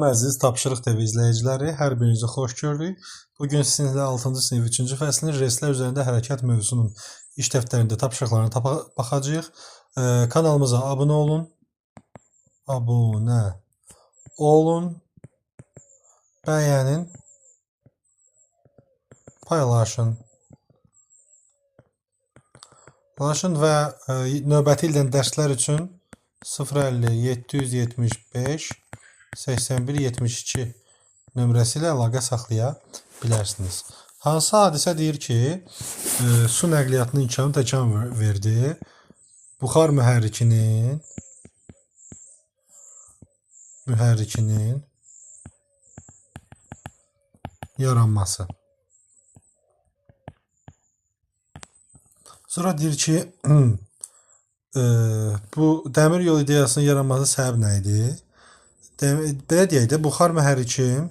Əziz Tapşırıq TV izləyiciləri, hər birinizi xoş gördük. Bugün sizinlə 6-cı sinif 3-cü fəslinin reyslər üzərində hərəkət mövzusunun iş dəftərində tapşırıqlarına baxacağıq. Kanalımıza abunə olun. Abunə olun. Bəyənin. Paylaşın. Və növbəti ildən dərslər üçün 050 775 81 72 nömrəsi ilə əlaqə saxlaya bilərsiniz. Hansı hadisə deyir ki, su nəqliyyatının imkanı təkan verdi? Buxar mühərrikinin yaranması. Sonra deyir ki, bu dəmir yol ideyasının yaranması səbəb nə idi? Belə deyək də, buxar mühərrikinin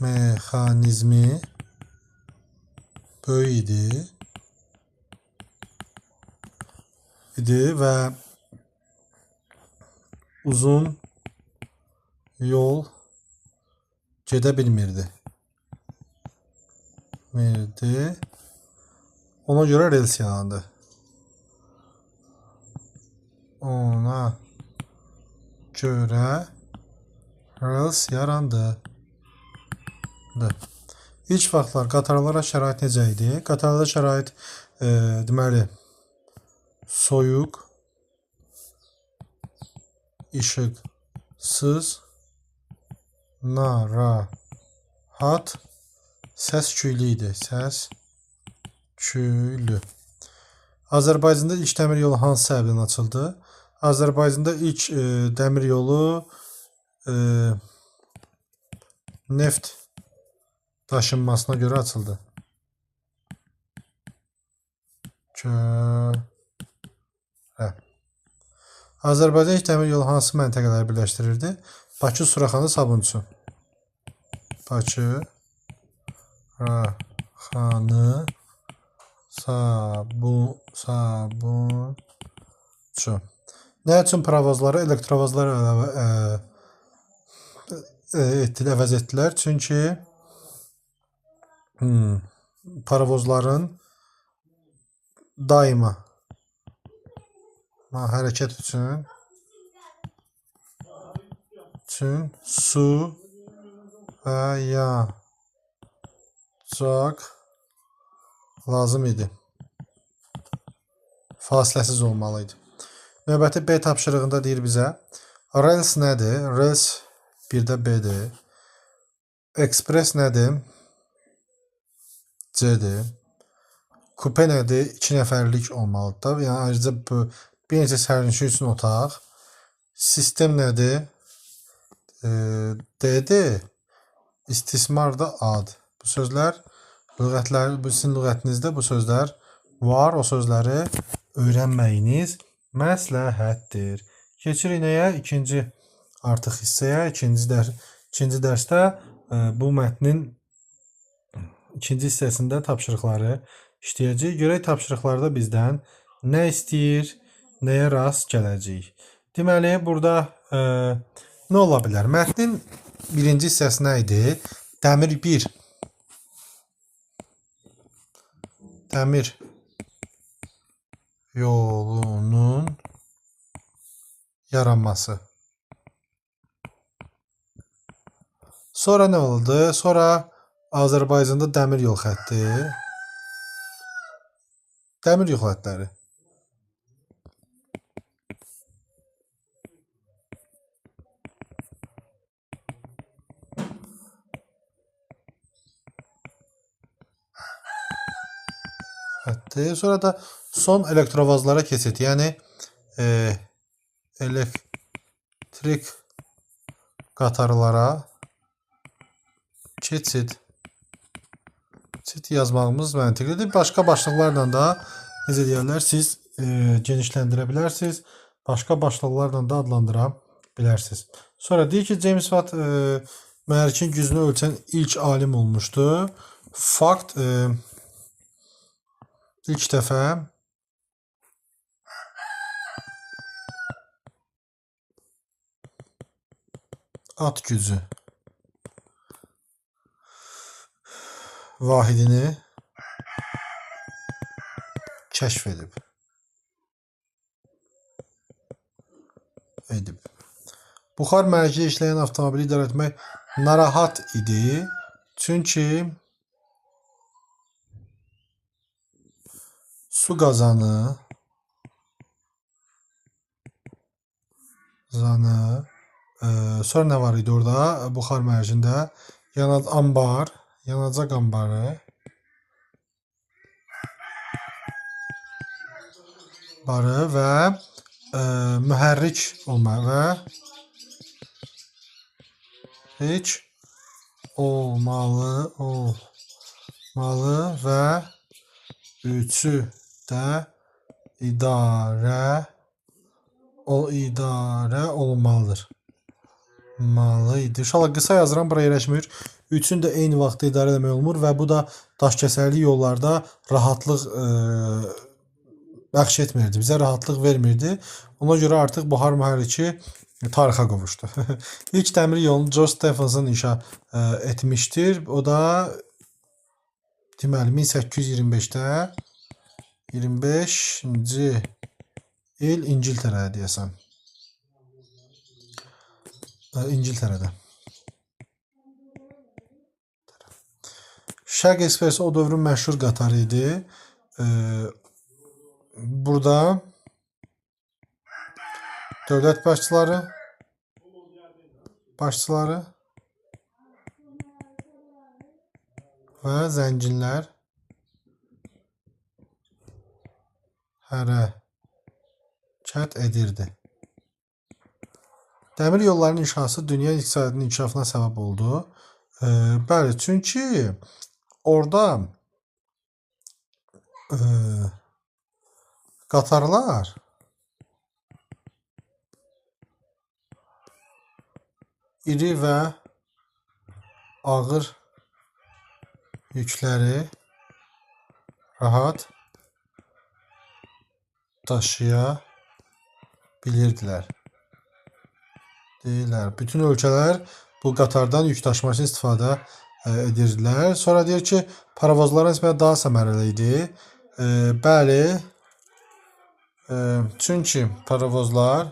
mexanizmi böyük idi və uzun yol gedə bilmirdi. Ona görə rels yarandı. İlk vaxtlar qatarlara şərait necə idi? Qatarlarda şərait deməli soyuq, işıqsız, narahat, səs-küylü idi. Azərbaycanda ilk dəmir yolu hansı səbəbdən açıldı? Azərbaycanda ilk dəmir yolu neft daşınmasına görə açıldı. Azərbaycan ilk dəmir yolu hansı məntəqələri birləşdirirdi? Bakı, Suraxanı, Sabunçu. Bakı, Suraxanı, Sabunçu. Nə üçün paravozları elektrovozlar əvəz etdilər? Çünki paravozların daima hərəkət üçün su və yağ lazım idi. Fasiləsiz olmalı idi. Növbəti B tapşırığında deyir bizə, rels nədir? Rels bir də B-dir. Ekspres nədir? C-dir. Kupe nədir? 2 nəfərlik olmalıdır. Yəni, ayrıca bir neçə sərnişin üçün otaq. Sistem nədir? D-dir. İstismar da ad. Bu sözlər, sizin lüğətinizdə bu sözlər var. O sözləri öyrənməyiniz məsləhətdir. Keçirik nəyə? İkinci artıq hissəyə. İkinci dərsdə bu mətnin ikinci hissəsində tapşırıqları işləyəcəyik. Görək tapşırıqlarda bizdən nə istəyir, nəyə rast gələcəyik. Deməli, burada nə ola bilər? Mətnin birinci hissəsi nə idi? Dəmir yolunun yaranması. Sonra nə oldu? Sonra Azərbaycanda dəmir yol xətti. Dəmir yol xəttləri. Sonra da son elektrovozlara keçid. Yəni elektrik qatarlara keçid yazmağımız məntiqlidir. Başqa başlıqlarla da necə deyərlər, siz genişləndirə bilərsiniz. Başqa başlıqlarla da adlandıra bilərsiniz. Sonra deyir ki, James Watt mühərrikin gücünü ölçən ilk alim olmuşdu. Fakt İlk dəfə at gücü vahidini kəşf edib. Buxar mərci işləyən avtomobili idarə etmək narahat idi. Çünki su qazanı sonra nə var idi orada buxar mərcində? Yanacaq ambarı və mühərrik olmalı və üçü də idarə olunmalıdır. İnşallah qısa yazıram, bura yerləşmir. Üçünü də eyni vaxtda idarə etmək olmur və bu da daşkəsərli yollarda rahatlıq bəxş etmirdi. Bizə rahatlıq vermirdi. Ona görə artıq buxar mühərriki tarixə qovuşdu. İlk dəmir yolunu George Stephenson inşa etmişdir. O da deməli 1825-də 25-ci il İngiltərədə deyəsən. İngiltərədə. Şərq Ekspresi o dövrün məşhur qatarı idi. Burada dövlət başçıları və zənginlər hərəkət edirdi. Dəmir yollarının inşası dünya iqtisadının inkişafına səbəb oldu. Bəli, çünki orada qatarlar iri və ağır yükləri rahat daşıya bilirdilər. Bütün ölkələr bu qatardan yük daşımaq üçün istifadə edirdilər. Sonra deyir ki, paravozların nisbətən daha səmərəli idi. Bəli, çünki paravozlar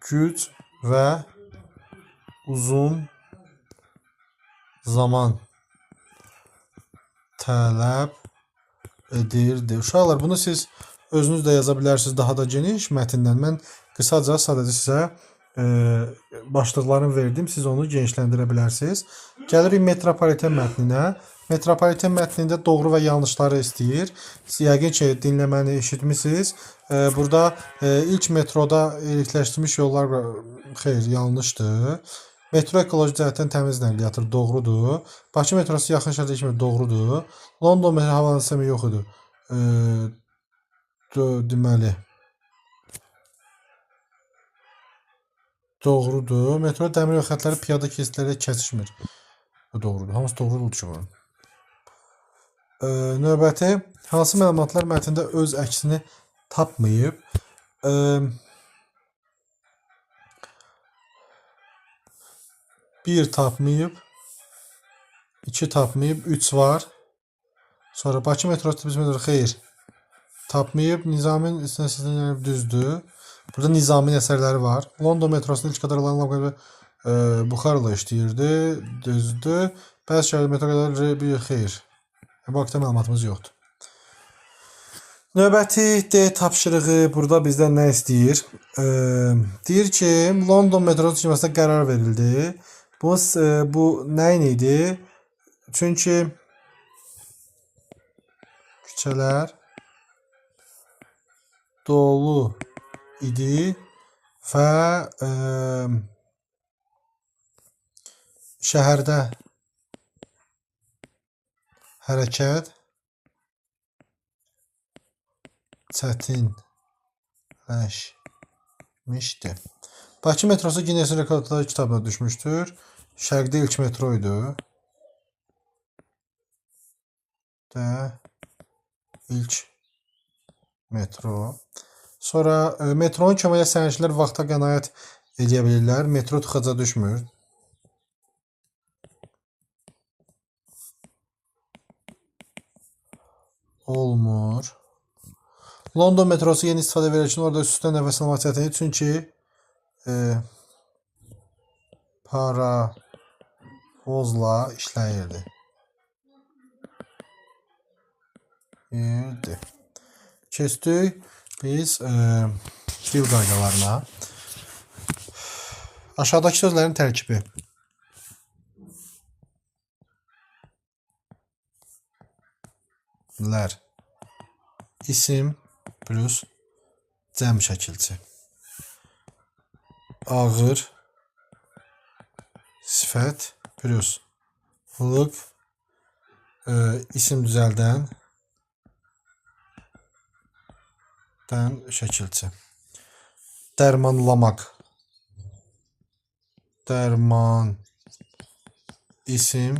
güc və uzun zaman tələb edirdi. Uşaqlar, bunu siz özünüz də yaza bilərsiniz daha da geniş mətndən. Mən qısaca sadəcə sizə başlıqlarını verdim. Siz onu genişləndirə bilərsiniz. Gəlirik metropoliten mətninə. Metropoliten mətnində doğru və yanlışları istəyir. Siz yəqin ki, dinləməni eşitmişsiniz. Burada ilk metroda elektrləşdirilmiş yollar xeyr, yanlışdır. Metro ekoloji cəhətdən təmiz nəqliyyatdır, doğrudur. Bakı metrosu yaxın şəhərdə kimi doğrudur. London metro hava sistemi yox idi. Deməli doğrudur. Metro dəmir yol xətləri piyada keçidlərlə kəsişmir. Doğrudur. Hamısı doğrudur ki, bunun. Növbəti, hansı məlumatlar mətndə öz əksini tapmayıb? Bir tapmayıb, 2 tapmayıb, 3 var. Sonra Bakı metrosu metro xeyr. Tapmayıb, Nizamin istəsələr düzdür. Burada Nizamin əsərləri var. London metrosunda ilk qadarlarla buxarla işləyirdi, düzdür. Bəzi şəhərdə metro qədər bir xeyr. Bu haqda məlumatımız yoxdur. Növbəti D tapşırığı burada bizdən nə istəyir? Deyir ki, London metrosu tikilməsinə qərar verildi. Bu nəyin idi? Çünki küçələr dolu idi və şəhərdə hərəkət çətinləşmişdi. Bakı metrosu Guinness Rekordlar kitabına düşmüşdür. Şərqdə ilk metro idi. İlk metro. Sonra metronun köməyə sərnişinlər vaxta qənaət edə bilirlər. Metro tıxaca düşmür. Olmur. London metrosu yeni istifadə verir üçün orada üstündən nəfəs almaq çətindir. Çünki paravozla işləyirdi. Keçdik biz dil qaydalarına. Aşağıdakı sözlərin tərkibi. Lər. İsim plus cəm şəkilçi. Ağır sifət plus lıq isim düzəldən şəkilçi. Dərmanlamaq. Dərman isim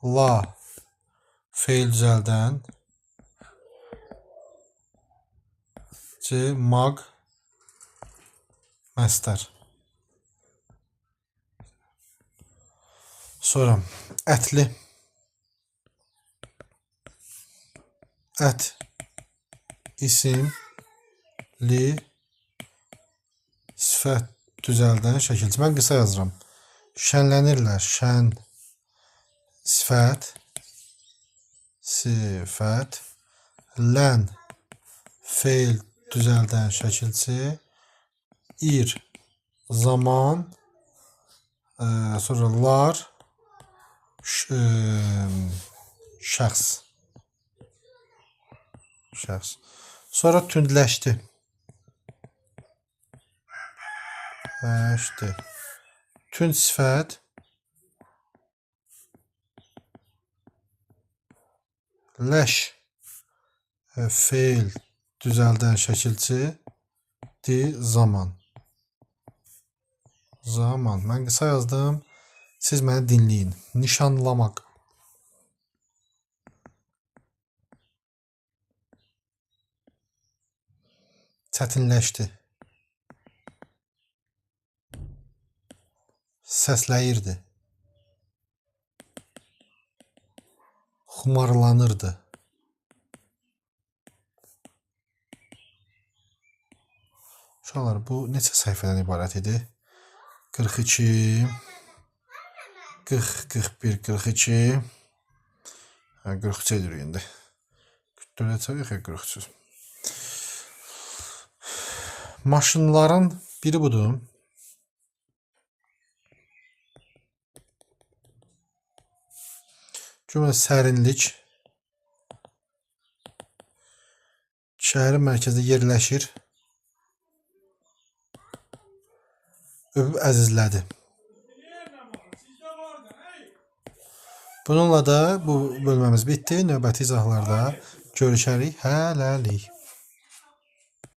la feil düzəldən mag məstər. Sonra ətli. Ət isim li sifət düzəldən şəkilçi. Mən qısa yazıram. Şənlənirlər. Şən sifət lən feil düzəldən şəkilçi. İr zaman sonra lar şəxs. Sonra tündləşdi. Tünd sifət ləş feil düzəldən şəkilçi di zaman. Mən qısa yazdım. Siz məni dinləyin. Nişanlamaq. Çətinləşdi. Səsləyirdi. Xumarlanırdı. Uşaqlar, bu neçə səhifədən ibarət idi? 42, 40, 41, 42, 43 edirik indi. 44 çəviq, 43. Maşınların biri budur. Cümlə sərinlik şəhərin mərkəzində yerləşir. Öpüb əzizlədi. Bununla da bu bölməmiz bitdi. Növbəti izahlarda görüşərik. Hələlik.